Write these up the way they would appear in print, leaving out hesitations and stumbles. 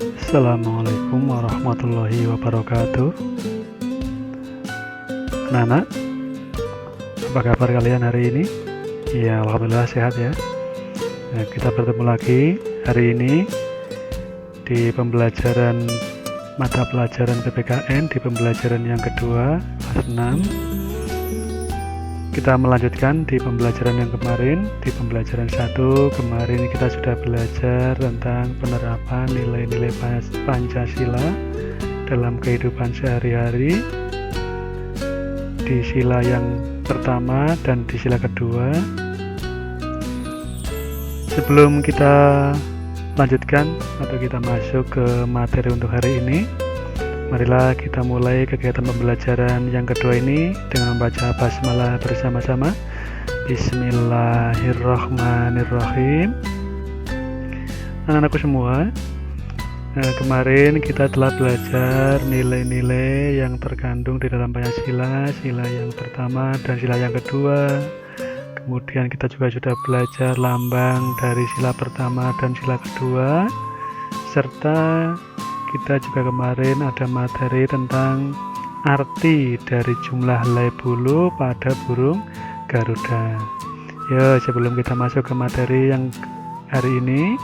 Assalamualaikum warahmatullahi wabarakatuh. Anak-anak, apa kabar kalian hari ini? Ya, alhamdulillah sehat ya. Nah, kita bertemu lagi hari ini di pembelajaran mata pelajaran PPKN di pembelajaran yang kedua kelas 6. Kita melanjutkan di pembelajaran yang kemarin. Di pembelajaran 1 kemarin kita sudah belajar tentang penerapan nilai-nilai Pancasila dalam kehidupan sehari-hari di sila yang pertama dan di sila kedua. Sebelum kita lanjutkan atau kita masuk ke materi untuk hari ini, marilah kita mulai kegiatan pembelajaran yang kedua ini dengan membaca basmalah bersama-sama. Bismillahirrahmanirrahim. Anak-anakku semua, kemarin kita telah belajar nilai-nilai yang terkandung di dalam Pancasila, sila yang pertama dan sila yang kedua. Kemudian kita juga sudah belajar lambang dari sila pertama dan sila kedua, serta kita juga kemarin ada materi tentang arti dari jumlah helai bulu pada burung Garuda. Yo, sebelum kita masuk ke materi yang hari ini,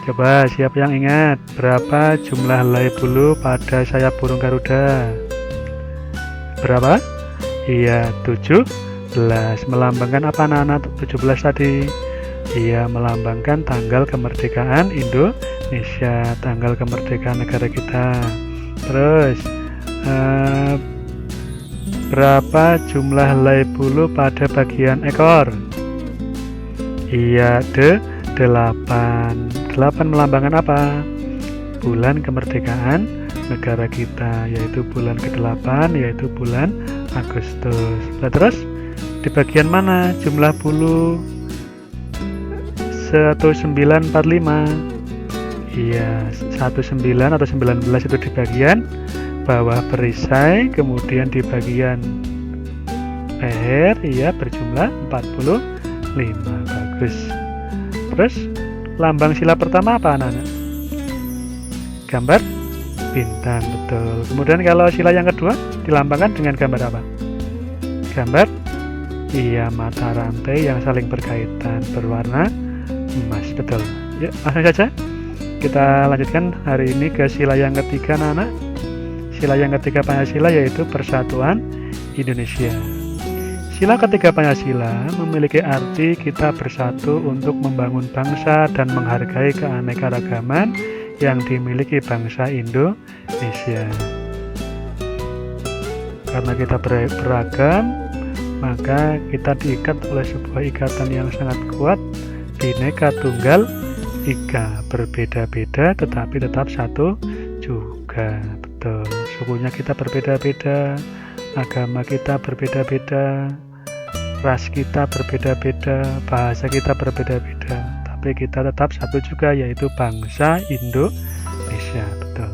coba siapa yang ingat berapa jumlah helai bulu pada sayap burung Garuda? Berapa? Iya, 17. Melambangkan apa anak-anak 17 tadi? Iya, melambangkan tanggal kemerdekaan Indonesia, tanggal kemerdekaan negara kita. Terus berapa jumlah helai bulu pada bagian ekor? Iya, 8. 8 melambangkan apa? Bulan kemerdekaan negara kita, yaitu bulan ke-8, yaitu bulan Agustus. Nah, terus di bagian mana jumlah bulu 1945? Iya, 19 atau 19 itu di bagian bawah perisai, kemudian di bagian leher iya berjumlah 45. Bagus. Terus lambang sila pertama apa anak-anak? Gambar bintang, betul. Kemudian kalau sila yang kedua dilambangkan dengan gambar apa? Gambar iya, mata rantai yang saling berkaitan berwarna emas, betul. Yuk, langsung saja kita lanjutkan hari ini ke sila yang ketiga anak-anak. Sila yang ketiga Pancasila yaitu Persatuan Indonesia. Sila ketiga Pancasila memiliki arti kita bersatu untuk membangun bangsa dan menghargai keanekaragaman yang dimiliki bangsa Indonesia. Karena kita beragam, maka kita diikat oleh sebuah ikatan yang sangat kuat, Bhinneka Tunggal Ika, berbeda-beda tetapi tetap satu juga. Betul, sukunya kita berbeda-beda, agama kita berbeda-beda, ras kita berbeda-beda, bahasa kita berbeda-beda, tapi kita tetap satu juga, yaitu bangsa Indonesia. Betul.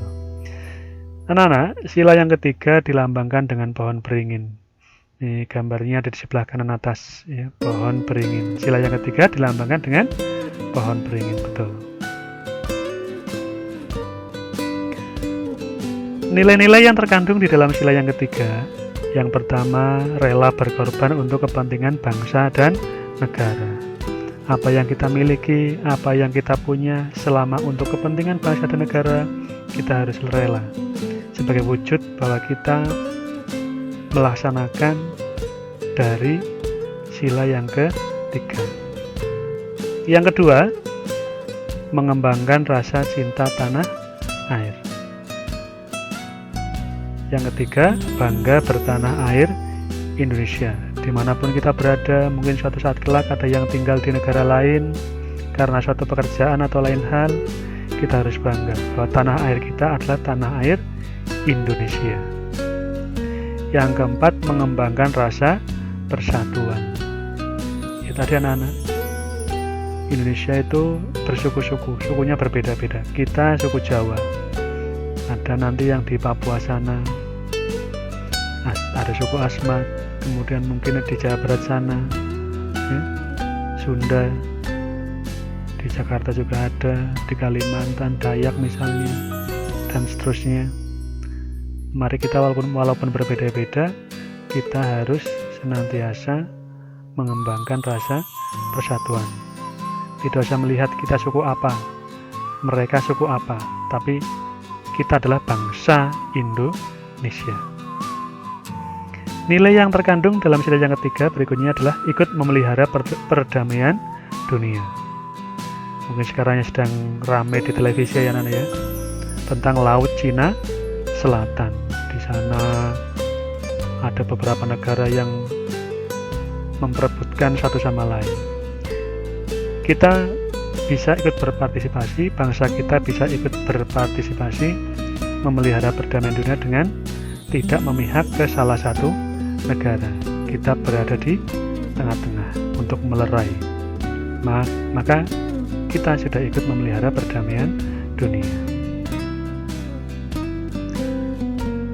Anak-anak, sila yang ketiga dilambangkan dengan pohon beringin. Ini gambarnya ada di sebelah kanan atas ya, pohon beringin. Sila yang ketiga dilambangkan dengan pohon beringin, betul. Nilai-nilai yang terkandung di dalam sila yang ketiga, yang pertama, rela berkorban untuk kepentingan bangsa dan negara. Apa yang kita miliki, apa yang kita punya, selama untuk kepentingan bangsa dan negara, kita harus rela. Sebagai wujud bahwa kita melaksanakan dari sila yang ketiga. Yang kedua, mengembangkan rasa cinta tanah air. Yang ketiga, bangga bertanah air Indonesia. Dimanapun kita berada, mungkin suatu saat kelak ada yang tinggal di negara lain karena suatu pekerjaan atau lain hal, kita harus bangga bahwa tanah air kita adalah tanah air Indonesia. Yang keempat, mengembangkan rasa persatuan. Ya tadi anak-anak, Indonesia itu bersuku-suku, sukunya berbeda-beda. Kita suku Jawa, ada nanti yang di Papua sana, ada suku Asmat, kemudian mungkin di Jawa Barat sana, ya, Sunda, di Jakarta juga ada, di Kalimantan, Dayak misalnya, dan seterusnya. Mari kita walaupun berbeda-beda, kita harus senantiasa mengembangkan rasa persatuan. Tidak usah melihat kita suku apa, mereka suku apa, tapi kita adalah bangsa Indonesia. Nilai yang terkandung dalam sila yang ketiga berikutnya adalah ikut memelihara perdamaian dunia. Mungkin sekarang sedang ramai di televisi ya Nana ya, tentang Laut Cina Selatan. Di sana ada beberapa negara yang memperebutkan satu sama lain. Kita bisa ikut berpartisipasi, bangsa kita bisa ikut berpartisipasi memelihara perdamaian dunia dengan tidak memihak ke salah satu negara. Kita berada di tengah-tengah untuk melerai. Maka kita sudah ikut memelihara perdamaian dunia.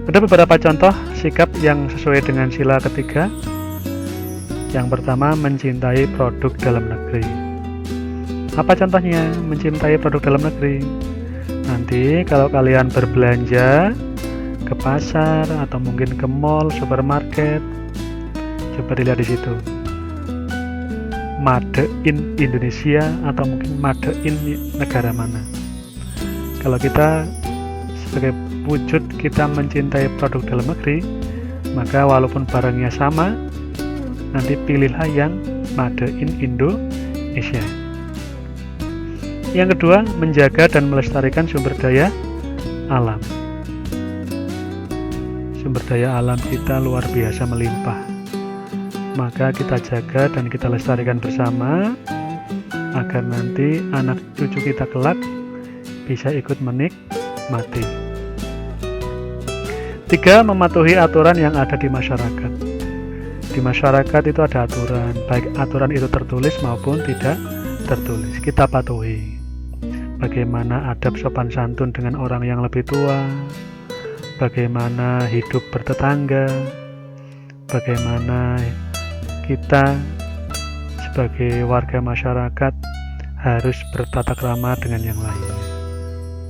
Ada beberapa contoh sikap yang sesuai dengan sila ketiga. Yang pertama, mencintai produk dalam negeri. Apa contohnya mencintai produk dalam negeri? Nanti kalau kalian berbelanja ke pasar atau mungkin ke mall, supermarket, coba dilihat di situ. Made in Indonesia atau mungkin made in negara mana. Kalau kita sebagai wujud kita mencintai produk dalam negeri, maka walaupun barangnya sama, nanti pilihlah yang made in Indonesia. Yang kedua, menjaga dan melestarikan sumber daya alam. Sumber daya alam kita luar biasa melimpah, maka kita jaga dan kita lestarikan bersama agar nanti anak cucu kita kelak bisa ikut menikmati. 3. Mematuhi aturan yang ada di masyarakat. Di masyarakat itu ada aturan, baik aturan itu tertulis maupun tidak tertulis, kita patuhi. Bagaimana adab sopan santun dengan orang yang lebih tua, bagaimana hidup bertetangga, bagaimana kita sebagai warga masyarakat harus bertata krama dengan yang lain.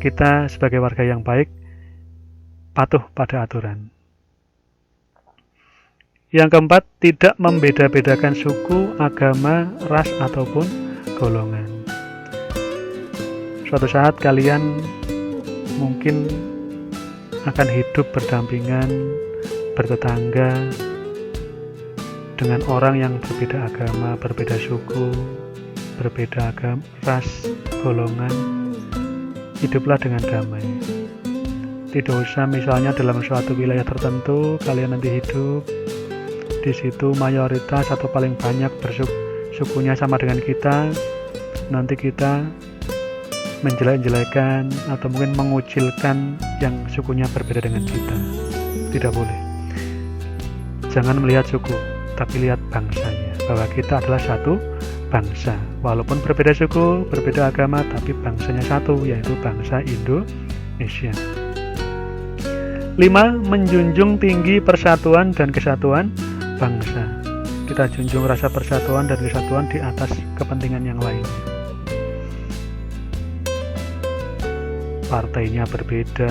Kita sebagai warga yang baik patuh pada aturan. Yang keempat, tidak membeda-bedakan suku, agama, ras ataupun golongan. Suatu saat kalian mungkin akan hidup berdampingan, bertetangga dengan orang yang berbeda agama, berbeda suku, berbeda agama, ras, golongan. Hiduplah dengan damai. Tidak usah misalnya dalam suatu wilayah tertentu kalian nanti hidup di situ mayoritas atau paling banyak sukunya sama dengan kita, nanti kita menjelek-jelekan atau mungkin mengucilkan yang sukunya berbeda dengan kita. Tidak boleh. Jangan melihat suku, tapi lihat bangsanya, bahwa kita adalah satu bangsa, walaupun berbeda suku, berbeda agama, tapi bangsanya satu, yaitu bangsa Indonesia. 5. Menjunjung tinggi persatuan dan kesatuan bangsa. Kita junjung rasa persatuan dan kesatuan di atas kepentingan yang lainnya. Partainya berbeda,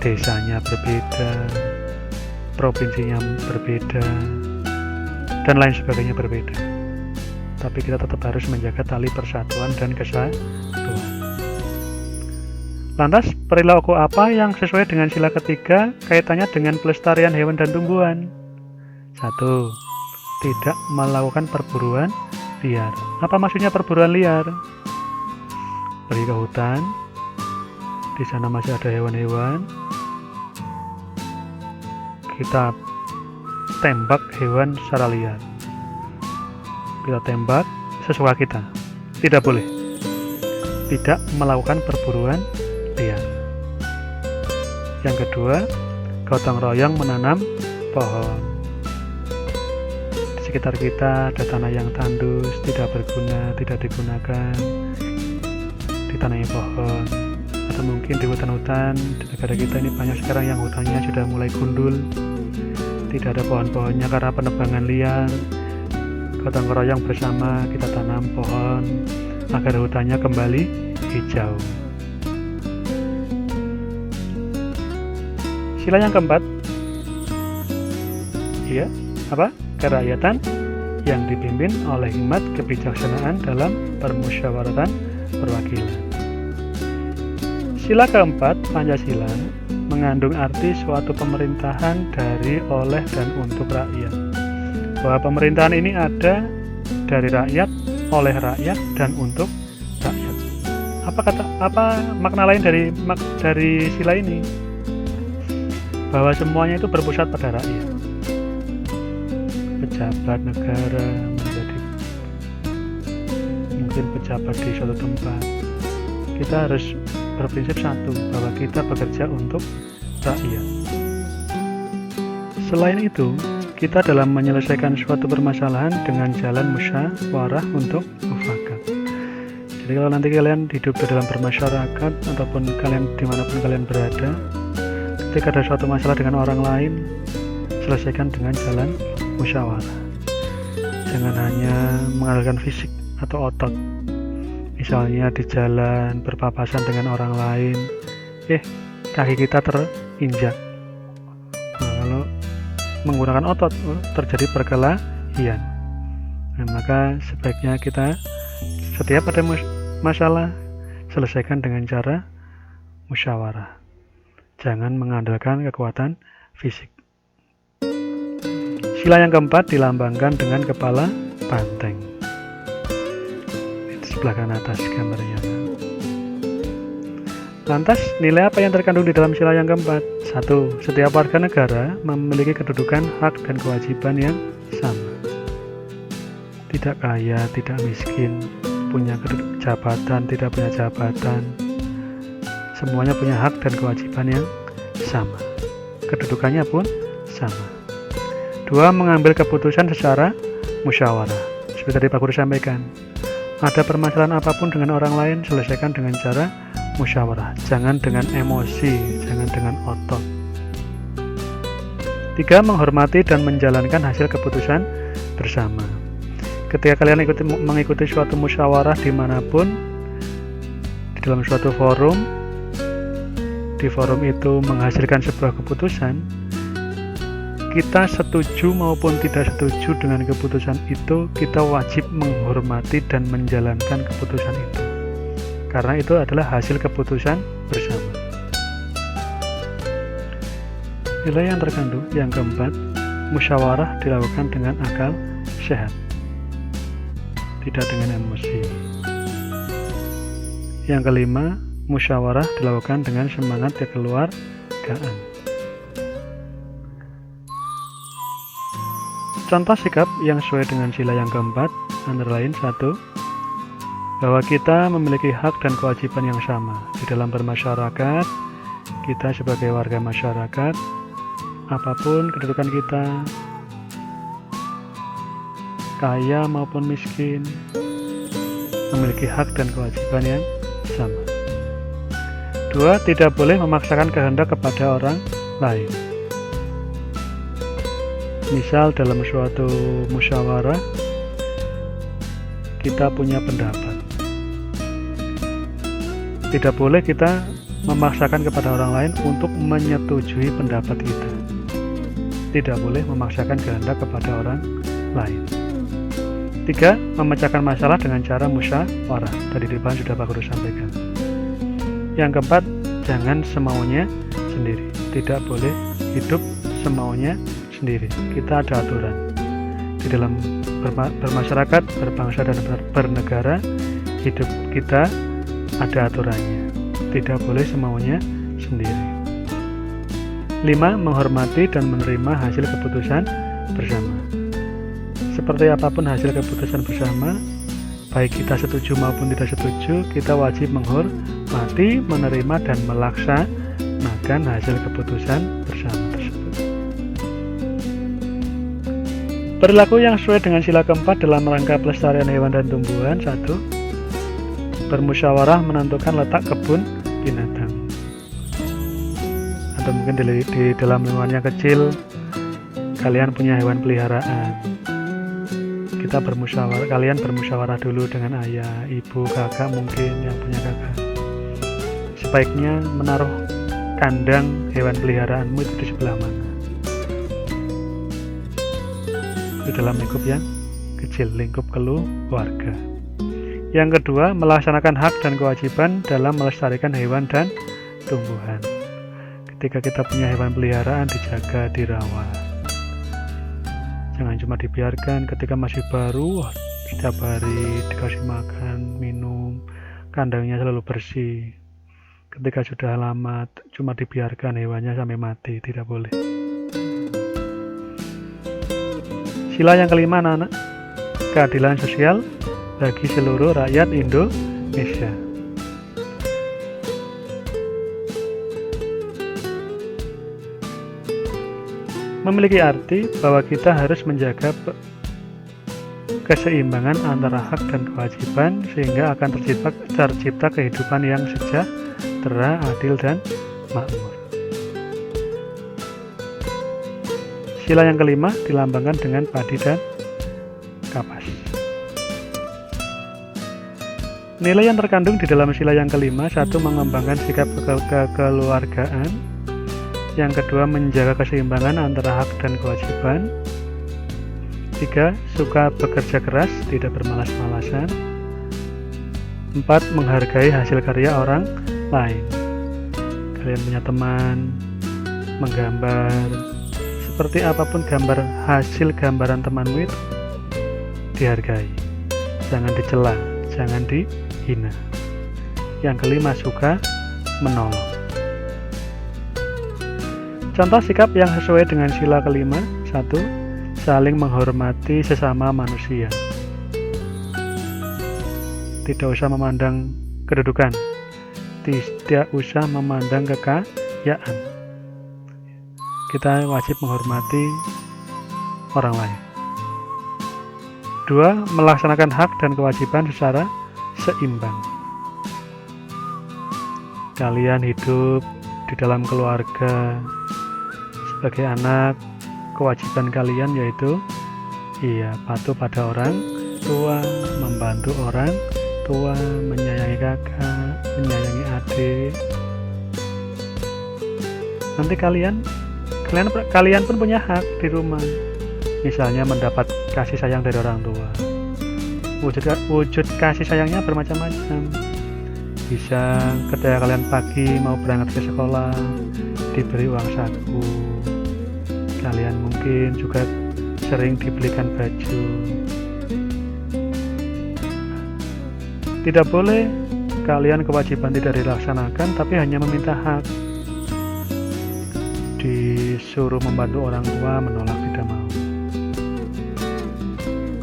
desanya berbeda, provinsinya berbeda, dan lain sebagainya berbeda. Tapi kita tetap harus menjaga tali persatuan dan kesatuan. Lantas, perilaku apa yang sesuai dengan sila ketiga kaitannya dengan pelestarian hewan dan tumbuhan? 1. Tidak melakukan perburuan liar. Apa maksudnya perburuan liar? Pergi ke hutan, di sana masih ada hewan-hewan, kita tembak hewan secara liar. Kita tembak sesuka kita. Tidak boleh. Tidak melakukan perburuan liar. Yang kedua, gotong royong menanam pohon. Di sekitar kita ada tanah yang tandus, tidak berguna, tidak digunakan, ditanami pohon. Atau mungkin di hutan-hutan di negara kita ini banyak sekarang yang hutannya sudah mulai gundul, tidak ada pohon-pohonnya karena penebangan liar. Gotong royong bersama kita tanam pohon agar hutannya kembali hijau. Sila yang keempat, ya, kerakyatan yang dipimpin oleh hikmat kebijaksanaan dalam permusyawaratan perwakilan. Sila keempat, Pancasila, mengandung arti suatu pemerintahan dari, oleh, dan untuk rakyat. Bahwa pemerintahan ini ada dari rakyat, oleh rakyat, dan untuk rakyat. Apa makna lain dari sila ini? Bahwa semuanya itu berpusat pada rakyat. Pejabat negara menjadi mungkin pejabat di suatu tempat, kita harus berprinsip satu, bahwa kita bekerja untuk rakyat. Selain itu, kita dalam menyelesaikan suatu permasalahan dengan jalan musyawarah untuk mufakat. Jadi kalau nanti kalian hidup di dalam bermasyarakat ataupun kalian dimanapun kalian berada, ketika ada suatu masalah dengan orang lain, selesaikan dengan jalan musyawarah. Jangan hanya mengandalkan fisik atau otot. Misalnya di jalan berpapasan dengan orang lain, kaki kita terinjak. Nah, kalau menggunakan otot terjadi perkelahian. Nah, maka sebaiknya kita setiap ada masalah selesaikan dengan cara musyawarah. Jangan mengandalkan kekuatan fisik. Sila yang keempat dilambangkan dengan kepala banteng. Di sebelah kanan atas gambarnya. Lantas, nilai apa yang terkandung di dalam sila yang keempat? 1. Setiap warga negara memiliki kedudukan, hak, dan kewajiban yang sama. Tidak kaya, tidak miskin, punya jabatan, tidak punya jabatan. Semuanya punya hak dan kewajiban yang sama. Kedudukannya pun sama. 2. Mengambil keputusan secara musyawarah. Seperti tadi Pak Guru sampaikan, ada permasalahan apapun dengan orang lain, selesaikan dengan cara musyawarah. Jangan dengan emosi, jangan dengan otot. 3. Menghormati dan menjalankan hasil keputusan bersama. Ketika kalian mengikuti suatu musyawarah dimanapun, di dalam suatu forum, di forum itu menghasilkan sebuah keputusan, kita setuju maupun tidak setuju dengan keputusan itu, kita wajib menghormati dan menjalankan keputusan itu, karena itu adalah hasil keputusan bersama. Nilai yang terkandung yang keempat, musyawarah dilakukan dengan akal sehat, tidak dengan emosi. Yang kelima, musyawarah dilakukan dengan semangat kekeluargaan. Contoh sikap yang sesuai dengan sila yang keempat antara lain 1. Bahwa kita memiliki hak dan kewajiban yang sama di dalam bermasyarakat. Kita sebagai warga masyarakat, apapun kedudukan kita, kaya maupun miskin, memiliki hak dan kewajiban yang sama. 2. Tidak boleh memaksakan kehendak kepada orang lain. Misal dalam suatu musyawarah, kita punya pendapat. Tidak boleh kita memaksakan kepada orang lain untuk menyetujui pendapat kita. Tidak boleh memaksakan kehendak kepada orang lain. 3. Memecahkan masalah dengan cara musyawarah. Tadi di depan sudah Pak Guru sampaikan. Yang keempat, jangan semaunya sendiri. Tidak boleh hidup semaunya sendiri. Kita ada aturan di dalam bermasyarakat, berbangsa, dan bernegara. Hidup kita ada aturannya, tidak boleh semaunya sendiri. 5. Menghormati dan menerima hasil keputusan bersama. Seperti apapun hasil keputusan bersama, baik kita setuju maupun tidak setuju, kita wajib menghormati, menerima, dan melaksanakan hasil keputusan bersama tersebut. Perilaku yang sesuai dengan sila keempat dalam rangka pelestarian hewan dan tumbuhan. 1. Bermusyawarah menentukan letak kebun binatang. Atau mungkin di dalam lingkungan yang kecil, kalian punya hewan peliharaan. Kita kalian bermusyawarah dulu dengan ayah, ibu, kakak mungkin yang punya kakak. Sebaiknya menaruh kandang hewan peliharaanmu itu di sebelah mana? Di dalam lingkup yang kecil, lingkup keluarga. Yang kedua, melaksanakan hak dan kewajiban dalam melestarikan hewan dan tumbuhan. Ketika kita punya hewan peliharaan, dijaga, dirawat. Jangan cuma dibiarkan ketika masih baru, setiap hari dikasih makan, minum, kandangnya selalu bersih. Ketika sudah lama, cuma dibiarkan hewannya sampai mati, tidak boleh. Sila yang kelima, anak-anak, keadilan sosial bagi seluruh rakyat Indonesia. Memiliki arti bahwa kita harus menjaga keseimbangan antara hak dan kewajiban sehingga akan tercipta kehidupan yang sejahtera, adil, dan makmur. Sila yang kelima dilambangkan dengan padi dan kapas. Nilai yang terkandung di dalam sila yang kelima, satu, mengembangkan sikap kekeluargaan. Yang kedua, menjaga keseimbangan antara hak dan kewajiban. 3. Suka bekerja keras, tidak bermalas-malasan. 4. Menghargai hasil karya orang lain. Kalian punya teman, menggambar, seperti apapun hasil gambaran temanmu itu dihargai. Jangan dicela, jangan dihina. Yang kelima, suka menolong. Contoh sikap yang sesuai dengan sila kelima. 1. Saling menghormati sesama manusia. Tidak usah memandang kedudukan. Tidak usah memandang kekayaan. Kita wajib menghormati orang lain. 2. Melaksanakan hak dan kewajiban secara seimbang. Kalian hidup di dalam keluarga. Sebagai anak, kewajiban kalian yaitu patuh pada orang tua, membantu orang tua, menyayangi kakak, menyayangi adik. Nanti kalian pun punya hak di rumah. Misalnya mendapat kasih sayang dari orang tua. Wujud kasih sayangnya bermacam-macam. Bisa ketika kalian pagi mau berangkat ke sekolah, diberi uang saku. Kalian mungkin juga sering dibelikan baju. Tidak boleh kalian kewajiban tidak dilaksanakan, tapi hanya meminta hak. Disuruh membantu orang tua, menolak, tidak mau.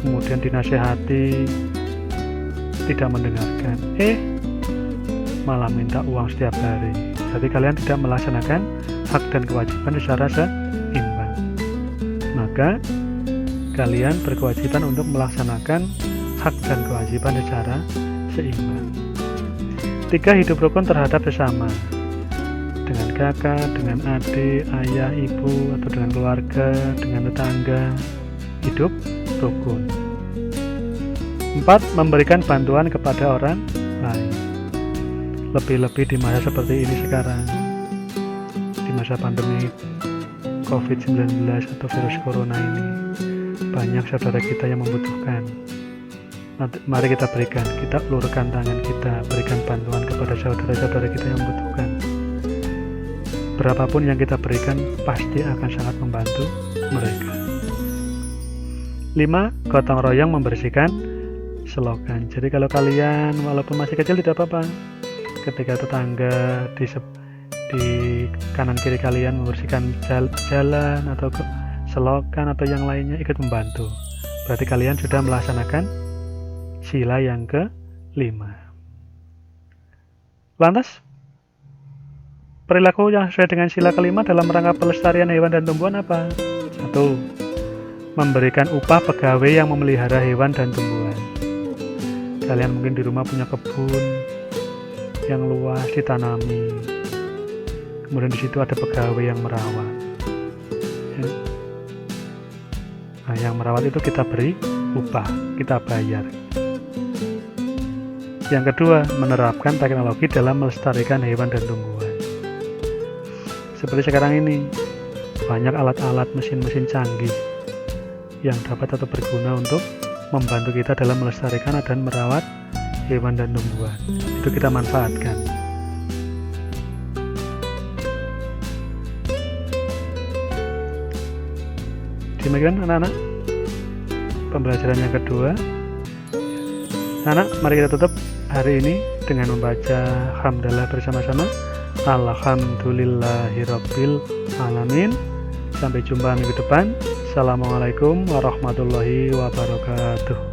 Kemudian dinasehati, tidak mendengarkan. Malah minta uang setiap hari. Jadi kalian tidak melaksanakan hak dan kewajiban secara seimbang. Maka kalian berkewajiban untuk melaksanakan hak dan kewajiban secara seimbang. 3. Hidup rukun terhadap sesama. Dengan kakak, dengan adik, ayah, ibu, atau dengan keluarga, dengan tetangga. Hidup rukun. 4. Memberikan bantuan kepada orang lain. Lebih-lebih di masa seperti ini sekarang, di masa pandemi COVID-19 atau virus corona ini, banyak saudara kita yang membutuhkan. Mari kita berikan, kita ulurkan tangan kita, berikan bantuan kepada saudara-saudara kita yang membutuhkan. Berapapun yang kita berikan, pasti akan sangat membantu mereka. 5. Gotong royong membersihkan selokan. Jadi kalau kalian walaupun masih kecil tidak apa-apa, ketika tetangga di kanan kiri kalian membersihkan jalan atau selokan atau yang lainnya, ikut membantu. Berarti kalian sudah melaksanakan sila yang ke-5. Lantas, perilaku yang sesuai dengan sila ke-5 dalam rangka pelestarian hewan dan tumbuhan apa? 1. Memberikan upah pegawai yang memelihara hewan dan tumbuhan. Kalian mungkin di rumah punya kebun yang luas ditanami, kemudian di situ ada pegawai yang merawat. Nah, yang merawat itu kita beri upah, kita bayar. Yang kedua, menerapkan teknologi dalam melestarikan hewan dan tumbuhan. Seperti sekarang ini, banyak alat-alat mesin-mesin canggih yang dapat atau berguna untuk membantu kita dalam melestarikan dan merawat hewan dan tumbuhan. Itu kita manfaatkan. Demikian anak-anak pembelajaran yang kedua. Anak, mari kita tutup hari ini dengan membaca hamdalah bersama-sama. Alhamdulillahirabbil alamin. Sampai jumpa minggu depan. Assalamualaikum warahmatullahi wabarakatuh.